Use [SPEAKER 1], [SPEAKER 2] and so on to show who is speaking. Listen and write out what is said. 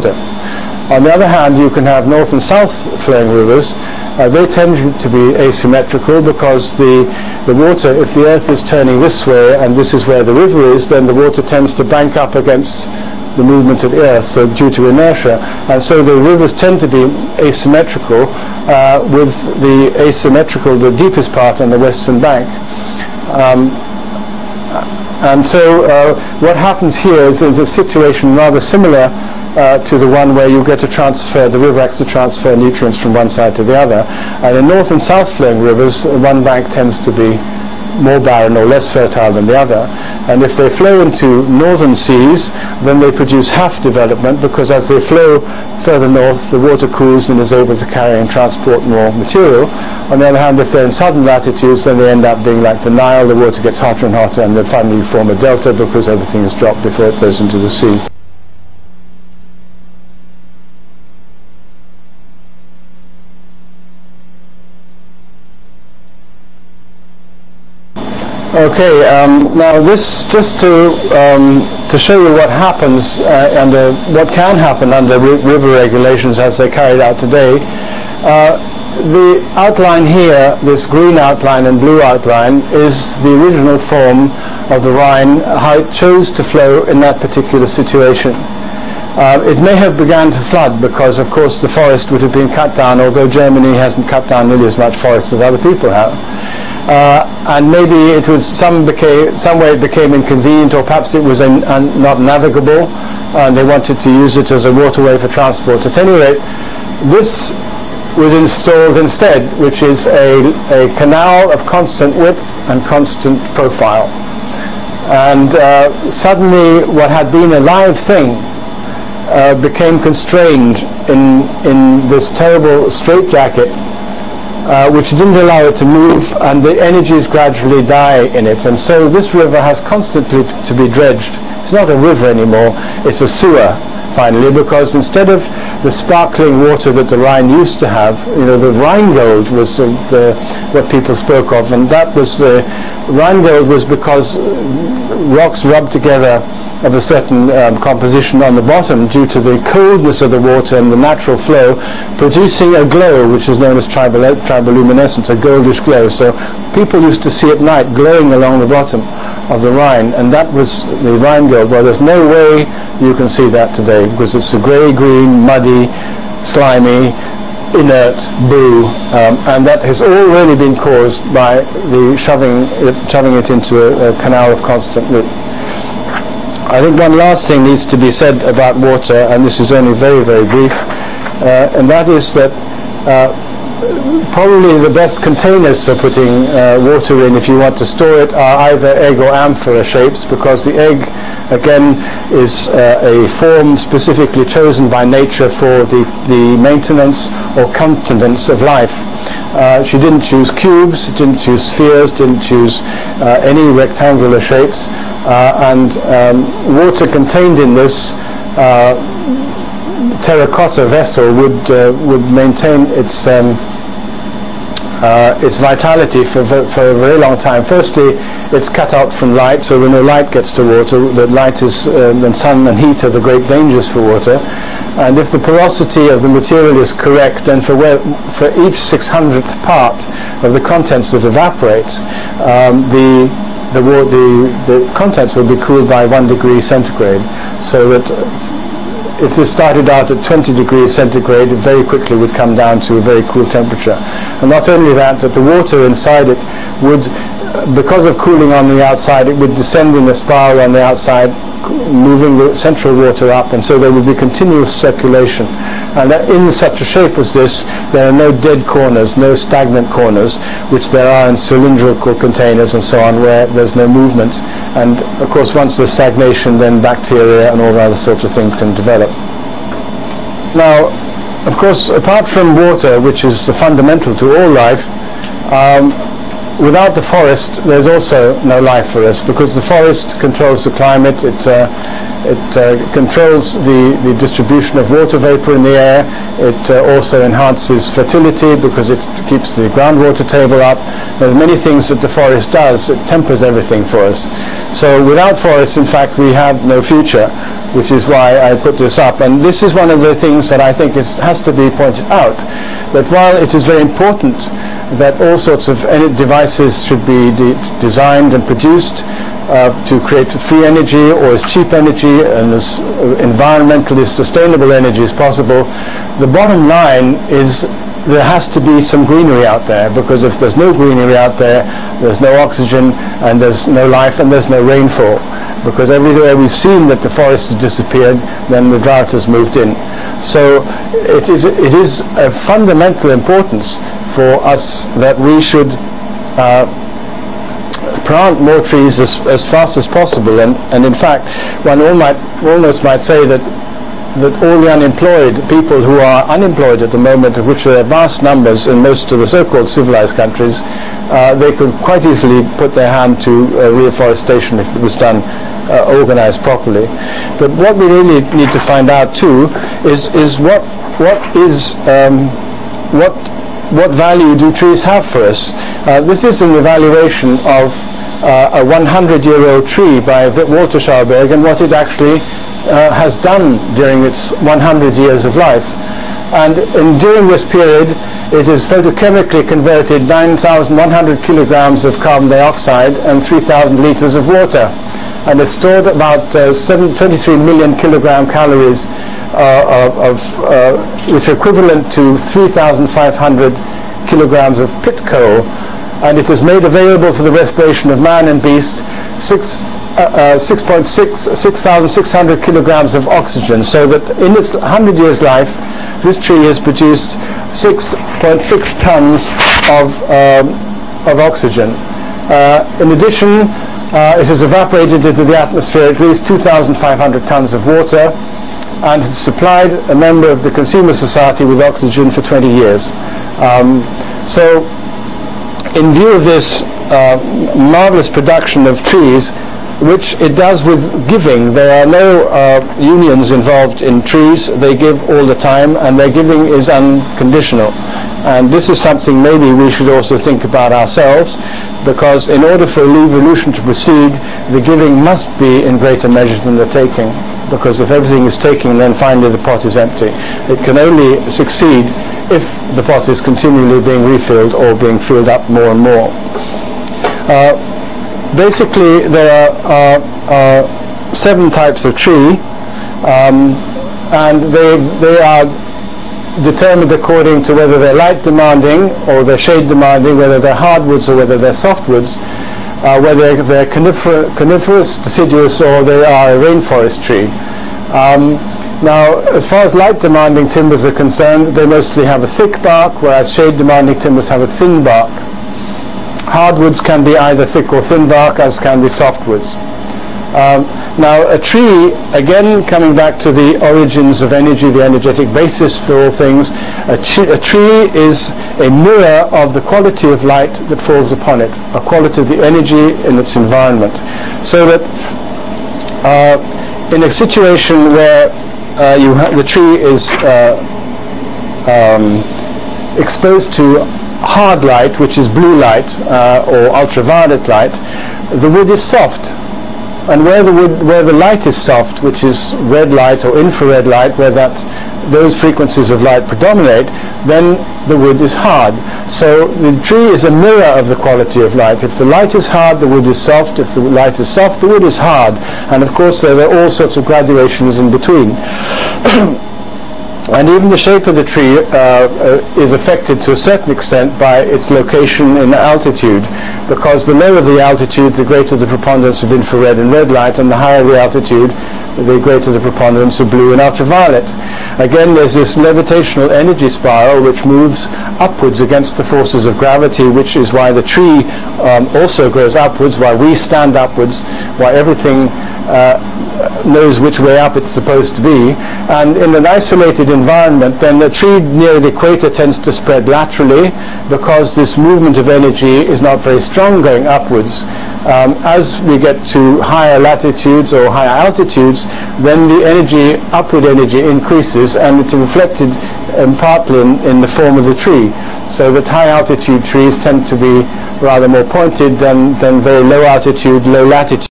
[SPEAKER 1] On the other hand, you can have north and south flowing rivers. They tend to be asymmetrical because the water, if the earth is turning this way and this is where the river is, then the water tends to bank up against the movement of the earth, so due to inertia. And so the rivers tend to be asymmetrical, with the deepest part on the western bank. And so what happens here is a situation rather similar to the one where you get to transfer, the river acts to transfer nutrients from one side to the other. And in north and south flowing rivers, one bank tends to be more barren or less fertile than the other. And if they flow into northern seas, then they produce half development, because as they flow further north, the water cools and is able to carry and transport more material. On the other hand, if they're in southern latitudes, then they end up being like the Nile. The water gets hotter and hotter, and then finally you form a delta because everything is dropped before it goes into the sea. Okay, now this just to show you what happens under what can happen under river regulations as they're carried out today. The outline here, this green outline and blue outline, is the original form of the Rhine, how it chose to flow in that particular situation. It may have begun to flood because, of course, the forest would have been cut down, although Germany hasn't cut down nearly as much forest as other people have. And maybe it was some way it became inconvenient, or perhaps it was not navigable, and they wanted to use it as a waterway for transport. At any rate, this was installed instead, which is a canal of constant width and constant profile. And suddenly what had been a live thing became constrained in this terrible straitjacket, which didn't allow it to move, and the energies gradually die in it. And so this river has constantly to be dredged. It's not a river anymore, it's a sewer, finally, because instead of the sparkling water that the Rhine used to have, the Rheingold was what people spoke of, and that was the Rheingold was because rocks rubbed together of a certain composition on the bottom due to the coldness of the water and the natural flow, producing a glow which is known as triboluminescence, a goldish glow. So people used to see at night glowing along the bottom of the Rhine, and that was the Rheingold. Well, there's no way you can see that today, because it's a grey-green, muddy, slimy, inert blue, and that has all really been caused by the shoving it into a canal of constant width. I think one last thing needs to be said about water, and this is only very, very brief, and that is that probably the best containers for putting water in, if you want to store it, are either egg or amphora shapes, because the egg, again, is a form specifically chosen by nature for the maintenance or continence of life. She didn't choose cubes, didn't choose spheres, didn't choose any rectangular shapes, and water contained in this terracotta vessel would maintain its vitality for a very long time. Firstly, it's cut out from light, so when no light gets to water, the light is and sun and heat are the great dangers for water. And if the porosity of the material is correct, then for each 600th part of the contents that evaporates, the contents will be cooled by 1 degree centigrade, so that if this started out at 20 degrees centigrade, it very quickly would come down to a very cool temperature. And not only that, but the water inside it would, because of cooling on the outside, it would descend in a spiral on the outside, moving the central water up, and so there would be continuous circulation. And in such a shape as this, there are no dead corners, no stagnant corners, which there are in cylindrical containers and so on, where there's no movement. And of course, once there's stagnation, then bacteria and all other sorts of things can develop. Now, of course, apart from water, which is fundamental to all life, without the forest, there's also no life for us, because the forest controls the climate. It controls the distribution of water vapor in the air. It also enhances fertility because it keeps the groundwater table up. There's many things that the forest does. It tempers everything for us. So without forests, in fact, we have no future. which is why I put this up. And this is one of the things that I think has to be pointed out, that while it is very important that all sorts of devices should be designed and produced to create free energy or as cheap energy and as environmentally sustainable energy as possible, the bottom line is there has to be some greenery out there, because if there's no greenery out there, there's no oxygen and there's no life and there's no rainfall, because everywhere we've seen that the forest has disappeared, then the drought has moved in. So it is a fundamental importance for us that we should plant more trees as fast as possible, and in fact one almost might say that all the unemployed people who are unemployed at the moment, of which there are vast numbers in most of the so-called civilized countries, they could quite easily put their hand to reforestation if it was done organized properly. But what we really need to find out too is what value do trees have for us? This is an evaluation of a 100-year-old tree by Walter Schauberger and what it actually has done during its 100 years of life. And during this period, it has photochemically converted 9,100 kilograms of carbon dioxide and 3,000 liters of water. And it's stored about 23 million kilogram calories which are equivalent to 3,500 kilograms of pit coal. And it is made available for the respiration of man and beast 6,600 kilograms of oxygen, so that in its 100 years life this tree has produced 6.6 tons of oxygen. In addition, it has evaporated into the atmosphere at least 2,500 tons of water, and has supplied a member of the Consumer Society with oxygen for 20 years. So in view of this marvelous production of trees, which it does with giving, there are no unions involved in trees. They give all the time, and their giving is unconditional. And this is something maybe we should also think about ourselves, because in order for evolution to proceed, the giving must be in greater measure than the taking, because if everything is taken, then finally the pot is empty. It can only succeed if the pot is continually being refilled or being filled up more and more. Basically, there are 7 types of tree, and they are determined according to whether they're light demanding or they're shade demanding, whether they're hardwoods or whether they're softwoods, whether they're coniferous, deciduous, or they are a rainforest tree. Now, as far as light demanding timbers are concerned, they mostly have a thick bark, whereas shade demanding timbers have a thin bark. Hardwoods can be either thick or thin bark, as can be softwoods. Now, a tree, again coming back to the origins of energy, the energetic basis for all things, a tree is a mirror of the quality of light that falls upon it, a quality of the energy in its environment. So that in a situation where the tree is exposed to hard light, which is blue light or ultraviolet light, the wood is soft. And where the light is soft, which is red light or infrared light, where those frequencies of light predominate, then the wood is hard. So the tree is a mirror of the quality of light. If the light is hard, the wood is soft. If the light is soft, the wood is hard. And of course there are all sorts of graduations in between. And even the shape of the tree is affected to a certain extent by its location in altitude, because the lower the altitude, the greater the preponderance of infrared and red light, and the higher the altitude, the greater the preponderance of blue and ultraviolet. Again, there's this levitational energy spiral which moves upwards against the forces of gravity, which is why the tree also grows upwards, why we stand upwards, why everything knows which way up it's supposed to be. And in an isolated environment, then the tree near the equator tends to spread laterally, because this movement of energy is not very strong going upwards. As we get to higher latitudes or higher altitudes, then the energy, upward energy, increases, and it's reflected partly in the form of the tree. So that high altitude trees tend to be rather more pointed than very low altitude, low latitude